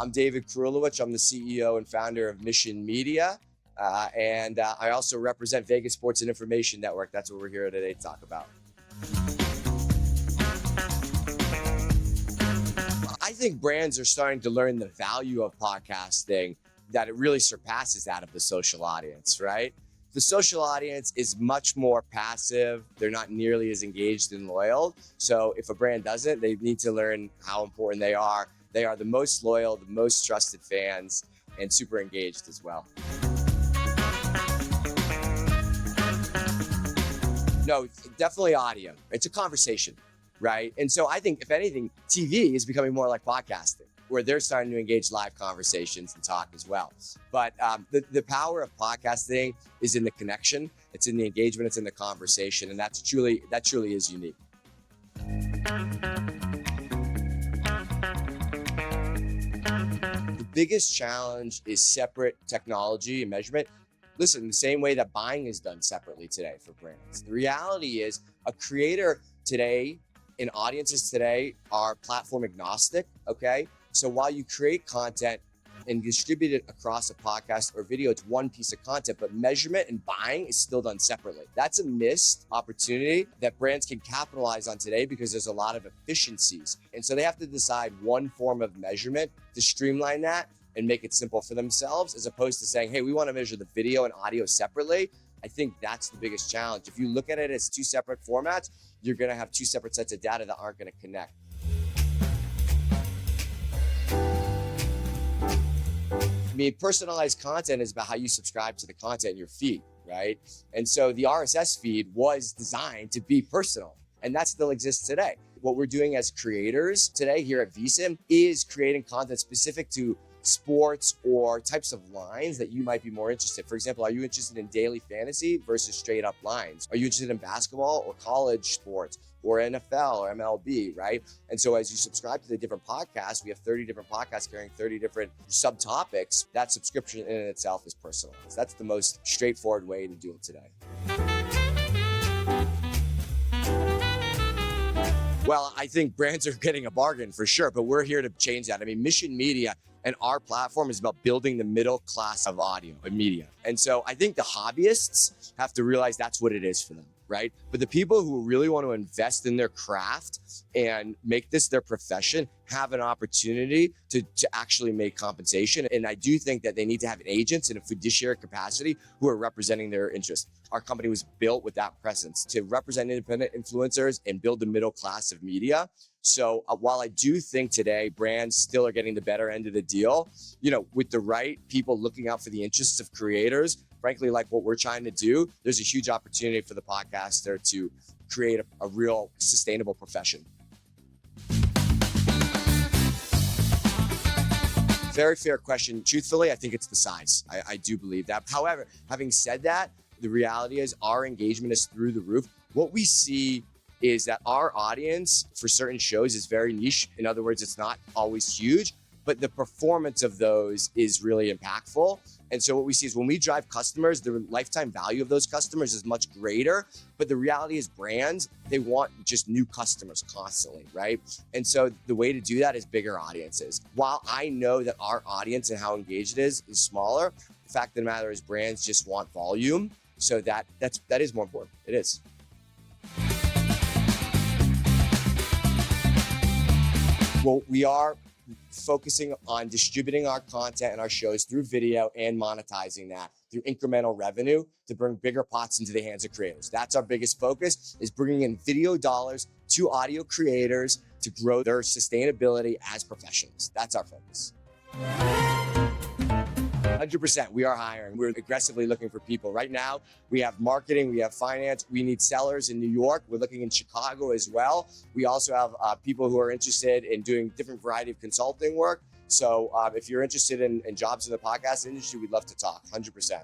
I'm David Krulewich. I'm the CEO and founder of Mission Media. And I also represent Vegas Sports and Information Network. That's what we're here today to talk about. I think brands are starting to learn the value of podcasting, that it really surpasses that of the social audience, right? The social audience is much more passive. They're not nearly as engaged and loyal. So if a brand doesn't, they need to learn how important they are. They are the most loyal, the most trusted fans, and super engaged as well. No, definitely audio. It's a conversation, right? And so I think, if anything, TV is becoming more like podcasting, where they're starting to engage live conversations and talk as well. But the power of podcasting is in the connection, it's in the engagement, it's in the conversation, and that truly is unique. The biggest challenge is separate technology and measurement. Listen, the same way that buying is done separately today for brands. The reality is, a creator today and audiences today are platform agnostic, okay? So while you create content and distribute it across a podcast or video, it's one piece of content, but measurement and buying is still done separately. That's a missed opportunity that brands can capitalize on today, because there's a lot of efficiencies. And so they have to decide one form of measurement to streamline that and make it simple for themselves, as opposed to saying, hey, we want to measure the video and audio separately. I think that's the biggest challenge. If you look at it as two separate formats, you're going to have two separate sets of data that aren't going to connect. I mean, personalized content is about how you subscribe to the content in your feed, right? And so the RSS feed was designed to be personal, and that still exists today. What we're doing as creators today here at VSIM is creating content specific to sports or types of lines that you might be more interested. For example, are you interested in daily fantasy versus straight up lines? Are you interested in basketball or college sports or NFL or MLB, right? And so as you subscribe to the different podcasts, we have 30 different podcasts carrying 30 different subtopics. That subscription in itself is personalized. That's the most straightforward way to do it today. Well, I think brands are getting a bargain for sure, but we're here to change that. I mean, Mission Media and our platform is about building the middle class of audio and media. And so I think the hobbyists have to realize that's what it is for them, right? But the people who really want to invest in their craft and make this their profession have an opportunity to actually make compensation. And I do think that they need to have agents in a fiduciary capacity who are representing their interests. Our company was built with that presence to represent independent influencers and build the middle class of media. So while I do think today brands still are getting the better end of the deal, with the right people looking out for the interests of creators, frankly, like what we're trying to do, there's a huge opportunity for the podcaster to create a real sustainable profession. Very fair question. Truthfully, I think it's the size. I do believe that. However, having said that, the reality is our engagement is through the roof. What we see is that our audience for certain shows is very niche. In other words, it's not always huge, but the performance of those is really impactful. And so what we see is when we drive customers, the lifetime value of those customers is much greater. But the reality is brands, they want just new customers constantly, right? And so the way to do that is bigger audiences. While I know that our audience and how engaged it is smaller, the fact of the matter is brands just want volume. So that is more important. It is. Well, we are focusing on distributing our content and our shows through video and monetizing that through incremental revenue to bring bigger pots into the hands of creators. That's our biggest focus, is bringing in video dollars to audio creators to grow their sustainability as professionals. That's our focus. 100%. We are hiring. We're aggressively looking for people. Right now, we have marketing, we have finance, we need sellers in New York. We're looking in Chicago as well. We also have people who are interested in doing different variety of consulting work. So if you're interested in jobs in the podcast industry, we'd love to talk, 100%.